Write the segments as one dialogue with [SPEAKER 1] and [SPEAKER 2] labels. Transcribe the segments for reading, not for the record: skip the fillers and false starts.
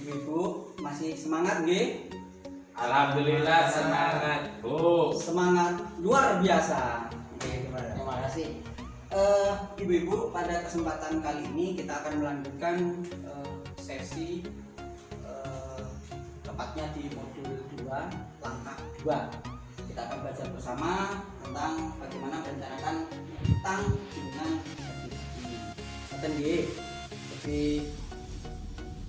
[SPEAKER 1] Ibu masih semangat nggih?
[SPEAKER 2] Alhamdulillah semangat, Bu.
[SPEAKER 1] Semangat luar biasa. Oke, terima kasih. Ibu-ibu, pada kesempatan kali ini kita akan melanjutkan sesi tepatnya di modul 2 langkah 2. Kita akan belajar bersama tentang bagaimana merencanakan utang dengan lebih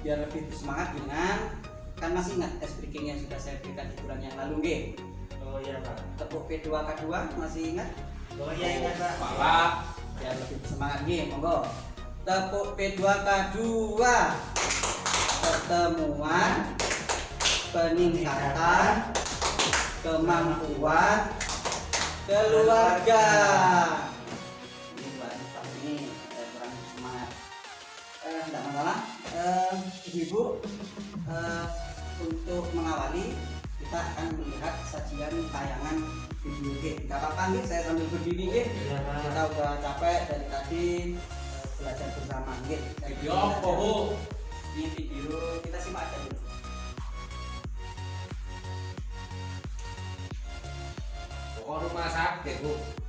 [SPEAKER 1] biar lebih semangat dengan, kan masih ingat test breaking yang sudah saya berikan di bulan yang lalu nggih?
[SPEAKER 3] Oh iya Pak.
[SPEAKER 1] Tepuk P2K2 masih ingat?
[SPEAKER 3] Oh iya ingat Pak.
[SPEAKER 2] Pak.
[SPEAKER 1] Biar lebih semangat nggih, monggo. Tepuk P2K2. Pertemuan peningkatan kemampuan keluarga. Ini baru Pak, ini kurang semangat. Enggak masalah. Ibu, untuk mengawali kita akan melihat sajian tayangan video game. Gak apa-apa nih, saya sambil berdiri nih. Kita udah capek dari tadi belajar bersama nih.
[SPEAKER 2] Video apa, Bu?
[SPEAKER 1] Ini video kita simak aja dulu.
[SPEAKER 2] Pokok rumah sakit, Bu.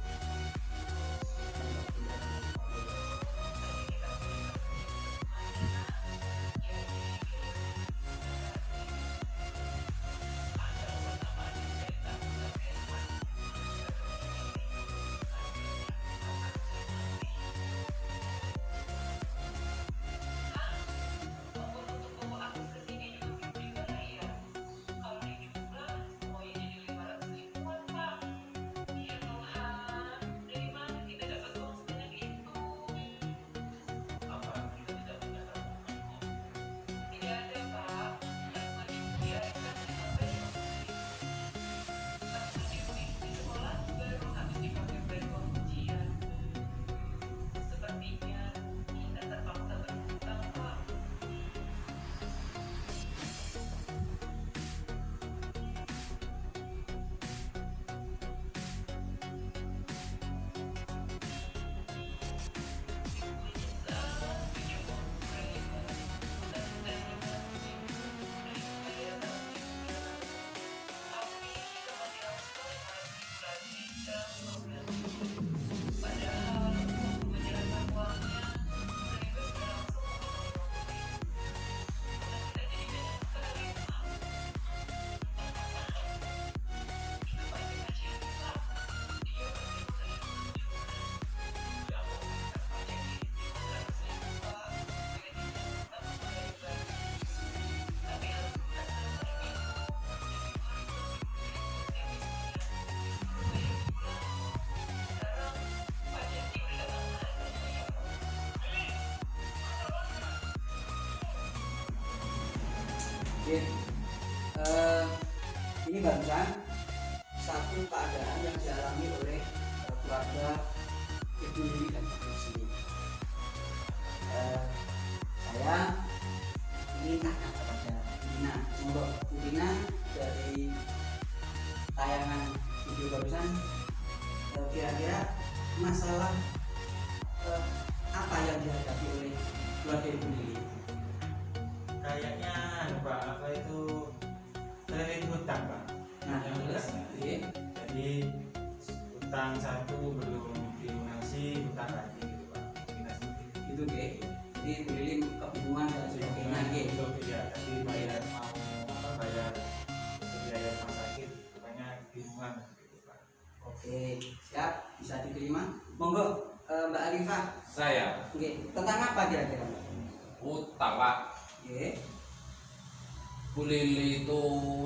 [SPEAKER 1] Oke. Ini barusan satu keadaan yang dialami oleh keluarga Ibu Lili dan Ibu sini. Saya ini tanya kepada Dina, monggo Dina, dari tayangan video barusan, kira-kira masalah apa yang dihadapi oleh keluarga Ibu Lili?
[SPEAKER 3] Kayaknya Pak, apa itu kredit hutang Pak.
[SPEAKER 1] Nah,
[SPEAKER 3] yang
[SPEAKER 1] terus,
[SPEAKER 3] hutang.
[SPEAKER 1] iya.
[SPEAKER 3] Jadi hutang satu belum dilunasi, hutang lagi gitu Pak. Dilunasi.
[SPEAKER 1] Itu Ge. Jadi Bu Lili kebingungan dan sebagainya Ge.
[SPEAKER 3] Untuk ya, tadi bayar mau apa bayar untuk biaya rumah sakit, pokoknya bingungan gitu Pak.
[SPEAKER 1] Oke, siap, bisa diterima. Monggo Mbak Arifah.
[SPEAKER 2] Saya
[SPEAKER 1] Oke, tentang apa kira-kira?
[SPEAKER 2] utang, Pak.
[SPEAKER 1] Oke.
[SPEAKER 2] Bu Lili itu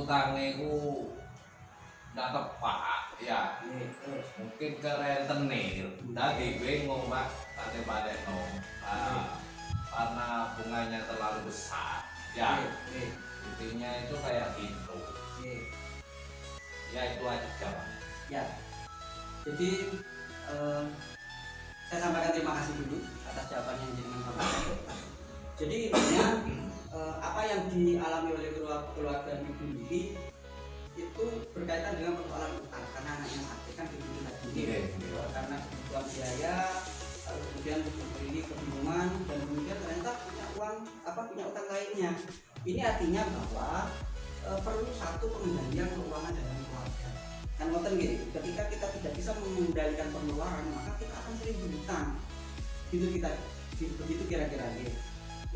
[SPEAKER 2] utangnya ku nggak tepat, ya.
[SPEAKER 1] Oke, terus.
[SPEAKER 2] Mungkin ke rentenir. Tadi bingung, Pak. Tadi pada karena bunganya terlalu besar. Ya,
[SPEAKER 1] Oke.
[SPEAKER 2] intinya itu kayak gitu.
[SPEAKER 1] Oke.
[SPEAKER 2] Ya itu aja, Pak.
[SPEAKER 1] Ya. Jadi saya sampaikan terima kasih dulu atas jawaban yang jenengan sampaikan. Jadi intinya apa yang dialami oleh keluarga Ibu Lili itu berkaitan dengan persoalan utang karena anaknya sakit kan begitu tadi. Karena kebutuhan biaya, kemudian Ibu Lili kebingungan dan kemudian ternyata punya utang lainnya. Ini artinya bahwa perlu satu pengendalian keuangan dalam keluarga. Kan ngoten nggih, ketika kita tidak bisa mengendalikan pengeluaran, maka kita akan sering berhutang. Begitu kira-kira nggih.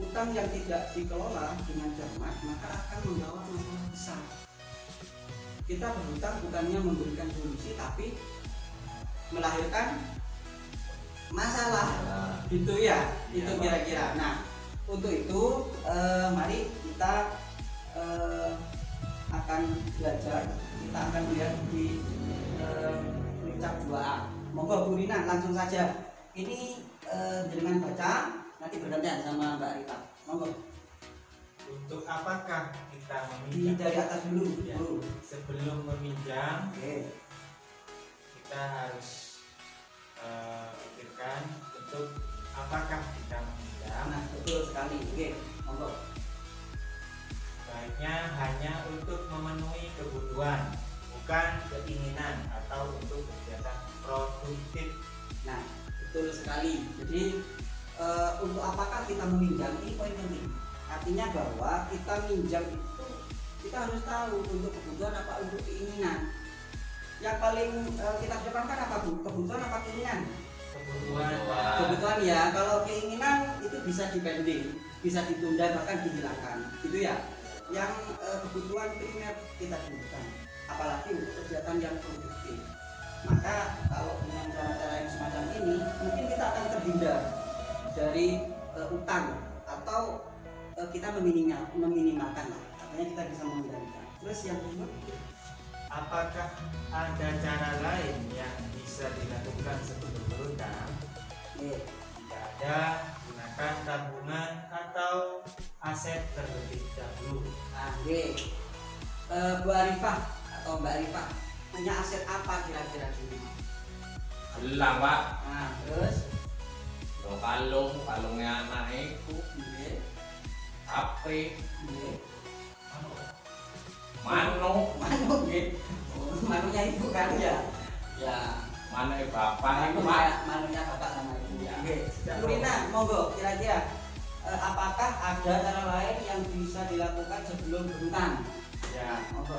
[SPEAKER 1] Utang yang tidak dikelola dengan cermat maka akan membawa masalah besar. Kita berhutang bukannya memberikan solusi tapi melahirkan masalah, gitu ya. Itu kira-kira. Nah, untuk itu mari kita akan belajar, kita akan lihat di ucap 2A. Monggo Bu Rina langsung saja. Ini dengan baca, nanti bergantian sama Mbak Rita. Monggo.
[SPEAKER 3] Untuk apakah kita
[SPEAKER 1] Ini
[SPEAKER 3] meminjam?
[SPEAKER 1] dari atas dulu.
[SPEAKER 3] Ya,
[SPEAKER 1] Bu.
[SPEAKER 3] sebelum meminjam
[SPEAKER 1] Oke.
[SPEAKER 3] kita harus pikirkan untuk apakah kita meminjam.
[SPEAKER 1] Nah, betul sekali. Oke, monggo.
[SPEAKER 3] Baiknya hanya untuk memenuhi kebutuhan, bukan keinginan atau untuk kegiatan produktif.
[SPEAKER 1] Nah, betul sekali. Jadi untuk apakah kita meminjam ini poin penting. Artinya bahwa kita minjam itu kita harus tahu untuk kebutuhan apa untuk keinginan. Yang paling kita kedepankan apa Bu? Kebutuhan apa keinginan?
[SPEAKER 3] Kebutuhan.
[SPEAKER 1] Kebutuhan ya. Kalau keinginan itu bisa dipending, bisa ditunda bahkan dihilangkan, gitu ya. Yang kebutuhan primer kita butuhkan, apalagi untuk kegiatan yang produktif. Maka kalau dengan cara-cara yang semacam ini, mungkin kita akan terhindar dari utang atau kita meminimalkan lah. Artinya kita bisa mengendalikan. Terus yang kedua,
[SPEAKER 3] Apakah ada cara lain yang bisa dilakukan sebelum berutang? Jika ada, gunakan tabungan atau aset terlebih dahulu.
[SPEAKER 1] nah, Bu Arifah atau Mbak Arifah punya aset apa kira-kira di rumah?
[SPEAKER 2] Gelang Pak,
[SPEAKER 1] Nah, terus,
[SPEAKER 2] lo kalungnya anak itu,
[SPEAKER 1] nggih,
[SPEAKER 2] HP,
[SPEAKER 1] nggih.
[SPEAKER 2] manuk,
[SPEAKER 1] Manuk nggih. Oh, manuknya ibu kan ya. Ya.
[SPEAKER 2] mana bapak itu Pak.
[SPEAKER 1] Manuknya bapak sama ibu.
[SPEAKER 2] Ya.
[SPEAKER 1] Nggih. Bu Rina, monggo kira-kira apakah ada cara lain yang bisa dilakukan sebelum berhutang?
[SPEAKER 3] Ya,
[SPEAKER 1] Monggo.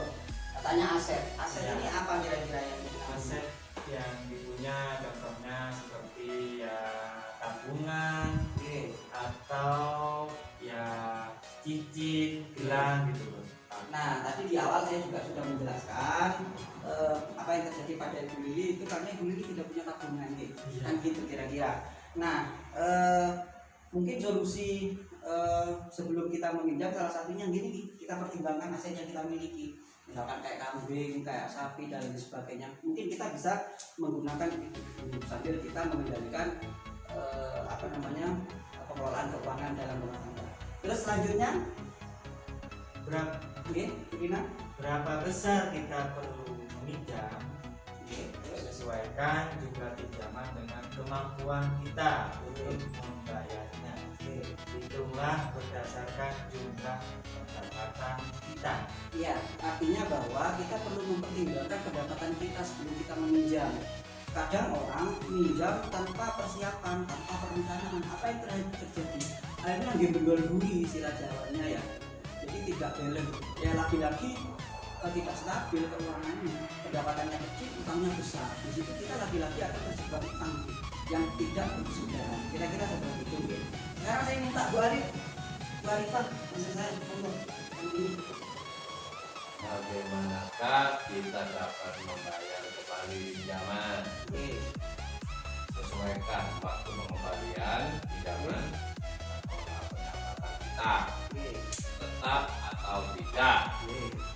[SPEAKER 1] Katanya aset. Aset
[SPEAKER 3] Ya.
[SPEAKER 1] ini apa kira-kira yang dilakukan?
[SPEAKER 3] aset yang dipunya contohnya seperti ya tabungan
[SPEAKER 1] Nggih.
[SPEAKER 3] atau ya cincin, gelang gitu loh.
[SPEAKER 1] Nah, tadi di awal saya juga sudah menjelaskan apa yang terjadi pada Ibu Lili itu karena Ibu Lili tidak punya tabungan gitu.
[SPEAKER 3] Iya.
[SPEAKER 1] Kan gitu kira-kira. Nah, mungkin solusi sebelum kita meminjam salah satunya gini, kita pertimbangkan aset yang kita miliki. Misalkan kayak kambing, kayak sapi dan lain sebagainya. Mungkin kita bisa menggunakan itu sambil kita mengendalikan pengelolaan keuangan dalam rumah tangga. Terus selanjutnya,
[SPEAKER 3] Berapa besar kita perlu meminjam? Sesuaikan jumlah pinjaman dengan kemampuan kita untuk membayarnya. Hitunglah berdasarkan jumlah pendapatan kita.
[SPEAKER 1] Iya, artinya bahwa kita perlu mempertimbangkan pendapatan kita sebelum kita meminjam. Kadang orang minjam tanpa persiapan, tanpa perencanaan. Apa yang terjadi? Akhirnya dia berdua-dua istilah Jawanya ya. Jadi tidak balance. Ya lagi-lagi tidak stabil keuangannya. Pendapatannya kecil, utangnya besar. Di situ kita lagi-lagi akan terjebak utang yang tidak berkesudahan. Kira-kira seperti itu. Sekarang saya minta Bu Arifah, saya
[SPEAKER 2] Bagaimanakah kita dapat membayar kembali pinjaman? Sesuaikan waktu pengembalian pinjaman dengan pendapatan kita. Tetap atau tidak,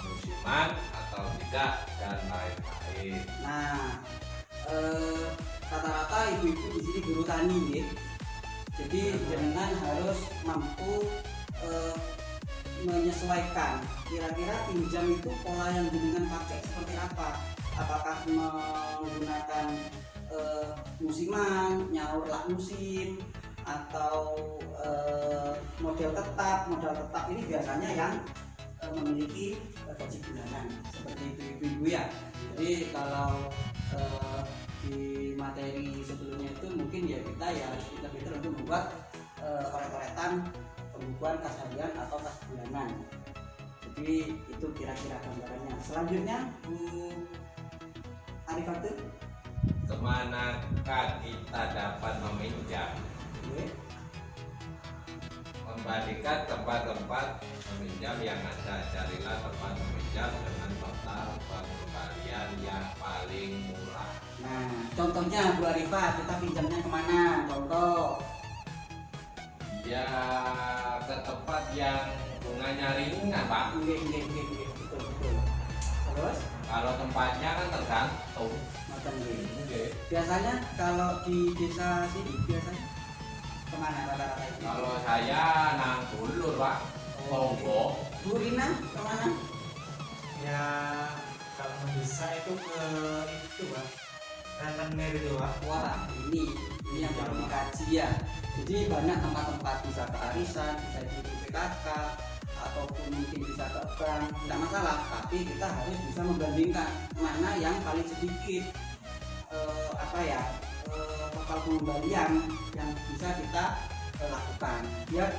[SPEAKER 2] musiman atau tidak, dan lain-lain.
[SPEAKER 1] Nah, rata-rata ibu-ibu di sini guru tani, ya. Jadi jangan harus mampu menyesuaikan. Kira-kira pinjam itu pola yang jenengan pakai seperti apa? Apakah menggunakan musiman, nyaur lak musim, atau modal tetap ini biasanya yang memiliki gaji bulanan seperti itu ibu-ibu ya. Jadi kalau di materi sebelumnya itu mungkin ya kita ya harus pintar-pintar untuk membuat coret-coretan pembukuan kas harian atau kas bulanan. Jadi itu kira-kira gambarannya. Selanjutnya Bu Arifatul.
[SPEAKER 2] Kemanakah kita dapat meminjam?
[SPEAKER 1] Oke.
[SPEAKER 2] Membandingkan tempat-tempat meminjam yang ada, carilah tempat meminjam dengan total pengembalian yang paling murah.
[SPEAKER 1] Nah, contohnya Bu Arifah, kita pinjamnya kemana? Contoh.
[SPEAKER 2] Ya ke tempat yang bunganya ringan, Pak.
[SPEAKER 1] Betul. Terus,
[SPEAKER 2] Kalau tempatnya kan tergantung.
[SPEAKER 1] macam ini.
[SPEAKER 2] Oke.
[SPEAKER 1] Biasanya kalau di desa sini biasanya kemana rata-rata itu?
[SPEAKER 2] Kalau saya nang dulur, Pak. Tonggo.
[SPEAKER 1] Bu Rina kemana?
[SPEAKER 3] Ya kalau mendesak itu ke itu Pak, rentenir itu Pak.
[SPEAKER 1] Wah, ini yang perlu dikaji ya. Jadi banyak tempat-tempat, bisa ke arisan, bisa di PKK, ataupun mungkin bisa ke bank, tidak masalah. Tapi kita harus bisa membandingkan mana yang paling sedikit total pengembalian yang bisa kita lakukan. Biar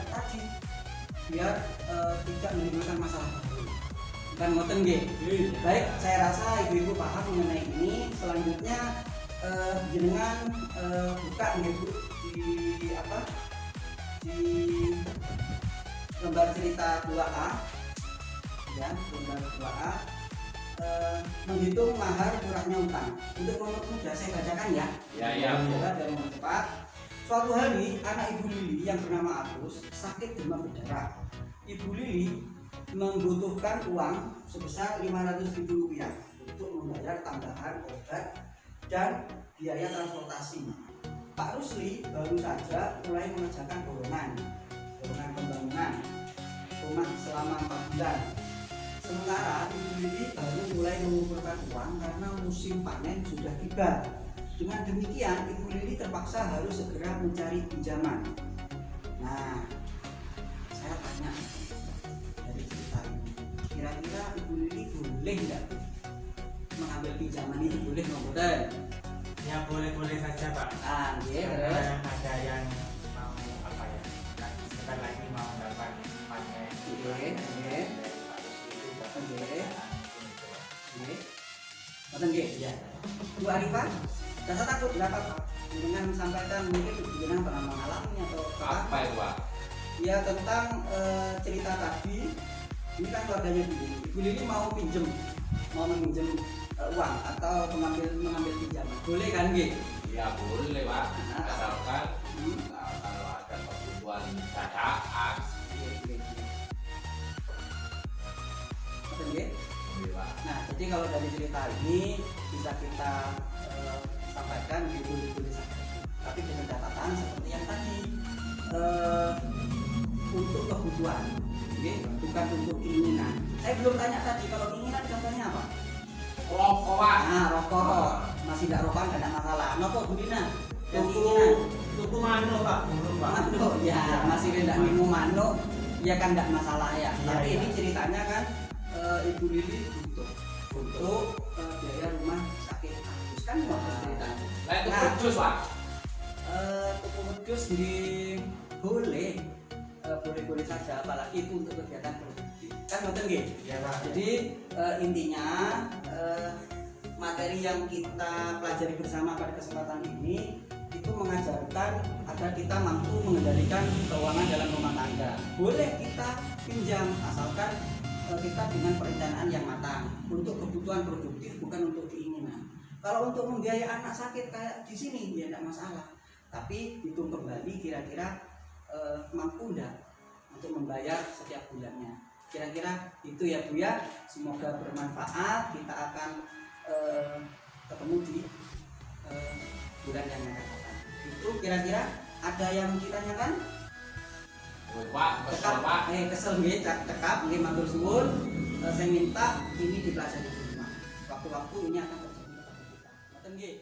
[SPEAKER 1] tidak menimbulkan masalah baru. Dan ngoten nggih. Baik, saya rasa ibu-ibu paham mengenai ini. Selanjutnya jenengan buka nggih Bu di lembar cerita 2A ya, lembar 2A menghitung mahar murahnya utang. Untuk mempermudah saya bacakan ya.
[SPEAKER 2] Ya.
[SPEAKER 1] Dari nomor cepat. Suatu hari anak Ibu Lili yang bernama Agus sakit demam berdarah. Ibu Lili membutuhkan uang sebesar Rp500.000 untuk membayar tambahan obat dan biaya transportasi. Pak Rusli baru saja mulai mengerjakan borongan pembangunan rumah selama 4 bulan. Sementara Ibu Lili baru mulai mengumpulkan uang karena musim panen sudah tiba. Dengan demikian, Ibu Lili terpaksa harus segera mencari pinjaman. Nah, saya tanya dari cerita ini, kira-kira Ibu Lili boleh nggak mengambil pinjaman ini? Boleh nggak?
[SPEAKER 3] Ya boleh saja Pak.
[SPEAKER 1] Ah, iya,
[SPEAKER 3] Karena
[SPEAKER 1] terus.
[SPEAKER 3] ada yang mau apa ya? Sebentar lagi mau dapat panen.
[SPEAKER 1] Oke. Betul nggih?
[SPEAKER 3] Ya.
[SPEAKER 1] Bu Arifah, rasa takut dapat dengan sampaikan mungkin jenengan pernah mengalami atau
[SPEAKER 2] Apa itu, Pak?
[SPEAKER 1] ya tentang cerita tadi. Ini kan keluarganya Bu Lili mau meminjam uang atau mengambil pinjaman. Boleh kan nggih?
[SPEAKER 2] Ya boleh, Pak. Asalkan kalau ada kebutuhan dadakan.
[SPEAKER 1] Betul nggih?
[SPEAKER 2] Boleh, Pak.
[SPEAKER 1] Nah, jadi kalau dari cerita ini bisa kita sampaikan boleh saja. Tapi dengan catatan seperti yang tadi untuk kebutuhan, bukan untuk keinginan. Saya belum tanya tadi kalau keinginan contohnya apa?
[SPEAKER 2] Rokok, Pak.
[SPEAKER 1] Nah, rokok. Masih tidak rokokan tidak ada masalah. Nopo Bu Dina? Yang keinginan?
[SPEAKER 3] Tuku manuk Pak, burung Pak.
[SPEAKER 1] Manuk, ya masih tidak minum manuk, ya kan tidak masalah ya.
[SPEAKER 3] Iya,
[SPEAKER 1] Tapi
[SPEAKER 3] iya.
[SPEAKER 1] ini ceritanya kan Ibu Lili untuk biaya rumah sakit Agus kan waktu ceritanya.
[SPEAKER 2] Lah itu
[SPEAKER 1] Nah.
[SPEAKER 2] kudus, Pak.
[SPEAKER 1] Tuku wedhus boleh saja, apalagi itu untuk kegiatan produktif. Kan ngoten nggih?
[SPEAKER 3] Ya Pak.
[SPEAKER 1] Jadi intinya materi yang kita pelajari bersama pada kesempatan ini itu mengajarkan agar kita mampu mengendalikan keuangan dalam rumah tangga. Boleh kita pinjam asalkan kita dengan perencanaan yang matang untuk kebutuhan produktif, bukan untuk keinginan. Kalau untuk membiayai anak sakit kayak di sini ya tidak masalah, tapi hitung kembali kira-kira mampu enggak untuk membayar setiap bulannya. Kira-kira itu ya Bu ya. Semoga bermanfaat. Kita akan ketemu di bulan yang akan datang. Itu kira-kira ada yang ditanyakan?
[SPEAKER 2] Pak, kesel, Pak.
[SPEAKER 1] Kesel nggih, cekap nggih matur suwun. Saya minta ini dipelajari di rumah. Waktu-waktu ini akan terjadi pada kita. Ngoten nggih.